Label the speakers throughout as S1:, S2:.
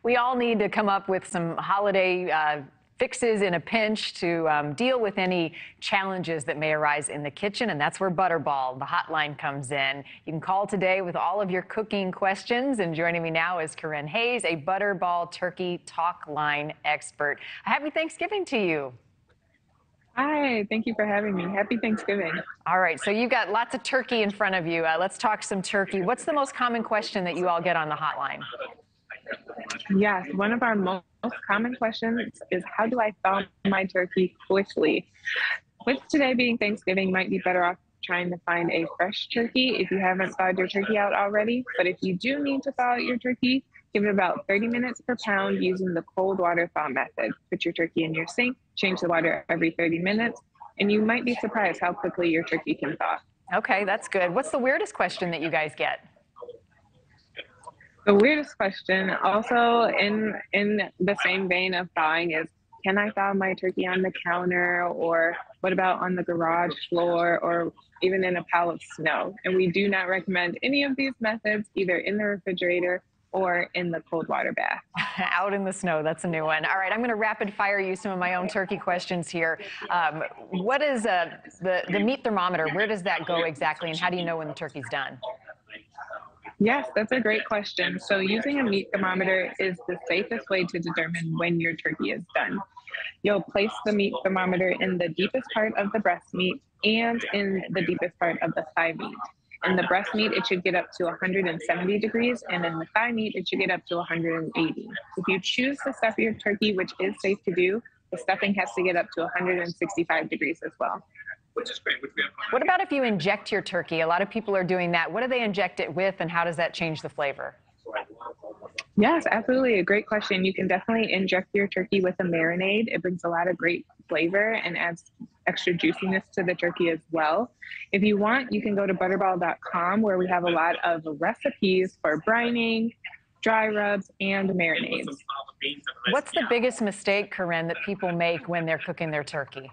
S1: We all need to come up with some holiday fixes in a pinch to deal with any challenges that may arise in the kitchen, and that's where Butterball, the hotline, comes in. You can call today with all of your cooking questions, and joining me now is Coren Hayes, a Butterball turkey talk line expert. Happy Thanksgiving to you.
S2: Hi, thank you for having me. Happy Thanksgiving.
S1: All right, so you've got lots of turkey in front of you. Let's talk some turkey. What's the most common question that you all get on the hotline?
S2: Yes, one of our most common questions is, how do I thaw my turkey quickly? With today being Thanksgiving, you might be better off trying to find a fresh turkey if you haven't thawed your turkey out already. But if you do need to thaw out your turkey, give it about 30 minutes per pound using the cold water thaw method. Put your turkey in your sink, change the water every 30 minutes, and you might be surprised how quickly your turkey can thaw.
S1: Okay, that's good. What's the weirdest question that you guys get?
S2: The weirdest question, also in the same vein of thawing, is, can I thaw my turkey on the counter, or what about on the garage floor, or even in a pile of snow? And we do not recommend any of these methods, either in the refrigerator or in the cold water bath.
S1: Out in the snow, that's a new one. All right, I'm going to rapid fire you some of my own turkey questions here. What is the meat thermometer? Where does that go exactly, and how do you know when the turkey's done?
S2: Yes, that's a great question. So using a meat thermometer is the safest way to determine when your turkey is done. You'll place the meat thermometer in the deepest part of the breast meat and in the deepest part of the thigh meat. In the breast meat, it should get up to 170 degrees, and in the thigh meat, it should get up to 180. If you choose to stuff your turkey, which is safe to do, the stuffing has to get up to 165 degrees as well.
S3: Which is great.
S1: What about if you inject your turkey? A lot of people are doing that. What do they inject it with, and how does that change the flavor?
S2: Yes, absolutely. A great question. You can definitely inject your turkey with a marinade. It brings a lot of great flavor and adds extra juiciness to the turkey as well. If you want, you can go to butterball.com, where we have a lot of recipes for brining, dry rubs, and marinades.
S1: What's the biggest mistake, Coren, that people make when they're cooking their turkey?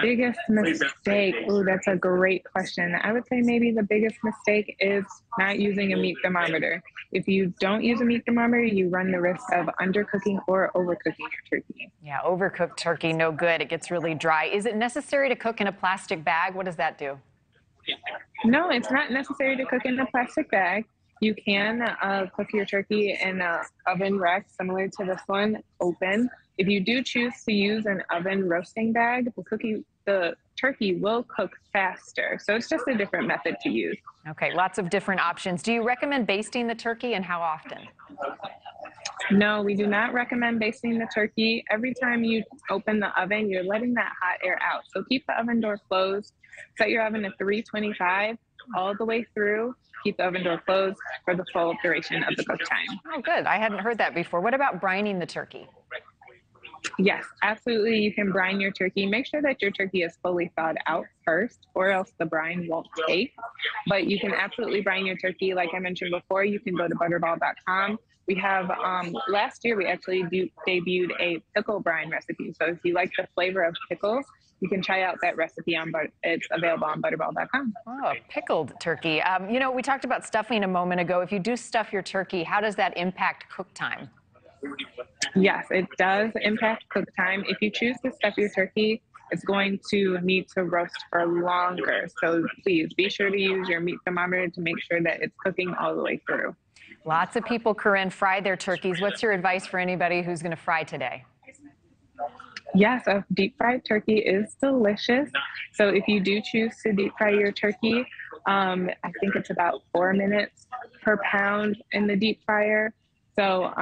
S2: Biggest mistake? Oh, that's a great question. I would say maybe the biggest mistake is not using a meat thermometer. If you don't use a meat thermometer, you run the risk of undercooking or overcooking your turkey.
S1: Yeah, overcooked turkey, no good. It gets really dry. Is it necessary to cook in a plastic bag? What does that do?
S2: No, it's not necessary to cook in a plastic bag. You can cook your turkey in an oven rack similar to this one, open. If you do choose to use an oven roasting bag, the turkey will cook faster. So it's just a different method to use.
S1: Okay, lots of different options. Do you recommend basting the turkey, and how often?
S2: No, we do not recommend basting the turkey. Every time you open the oven, you're letting that hot air out. So keep the oven door closed. Set your oven to 325 all the way through. Keep the oven door closed for the full duration of the cook time.
S1: Oh, good. I hadn't heard that before. What about brining the turkey?
S2: Yes, absolutely. You can brine your turkey. Make sure that your turkey is fully thawed out first, or else the brine won't take. But you can absolutely brine your turkey. Like I mentioned before, you can go to butterball.com. We have, last year, we actually debuted a pickle brine recipe. So if you like the flavor of pickles, you can try out that recipe it's available on butterball.com.
S1: Oh, pickled turkey. You know, we talked about stuffing a moment ago. If you do stuff your turkey, how does that impact cook time?
S2: Yes, it does impact cook time. If you choose to stuff your turkey, it's going to need to roast for longer. So please be sure to use your meat thermometer to make sure that it's cooking all the way through.
S1: Lots of people, Coren, fry their turkeys. What's your advice for anybody who's going to fry today?
S2: Yes, a deep fried turkey is delicious. So if you do choose to deep fry your turkey, I think it's about 4 minutes per pound in the deep fryer. So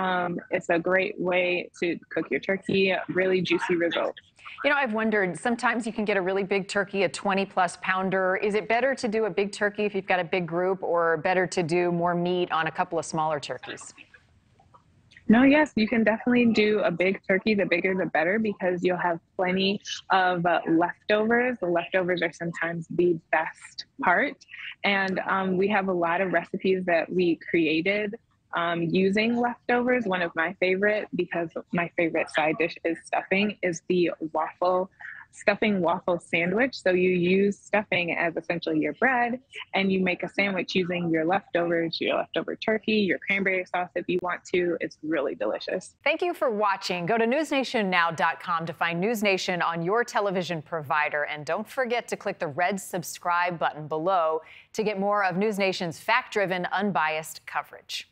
S2: it's a great way to cook your turkey, really juicy results.
S1: You know, I've wondered, sometimes you can get a really big turkey, a 20-plus pounder. Is it better to do a big turkey if you've got a big group, or better to do more meat on a couple of smaller turkeys?
S2: No, yes, you can definitely do a big turkey. The bigger, the better, because you'll have plenty of leftovers. The leftovers are sometimes the best part. And we have a lot of recipes that we created using leftovers. One of my favorite, because my favorite side dish is stuffing, is the waffle stuffing waffle sandwich. So you use stuffing as essentially your bread, and you make a sandwich using your leftovers, your leftover turkey, your cranberry sauce if you want to. It's really delicious.
S1: Thank you for watching. Go to newsnationnow.com to find NewsNation on your television provider. And don't forget to click the red subscribe button below to get more of NewsNation's fact-driven, unbiased coverage.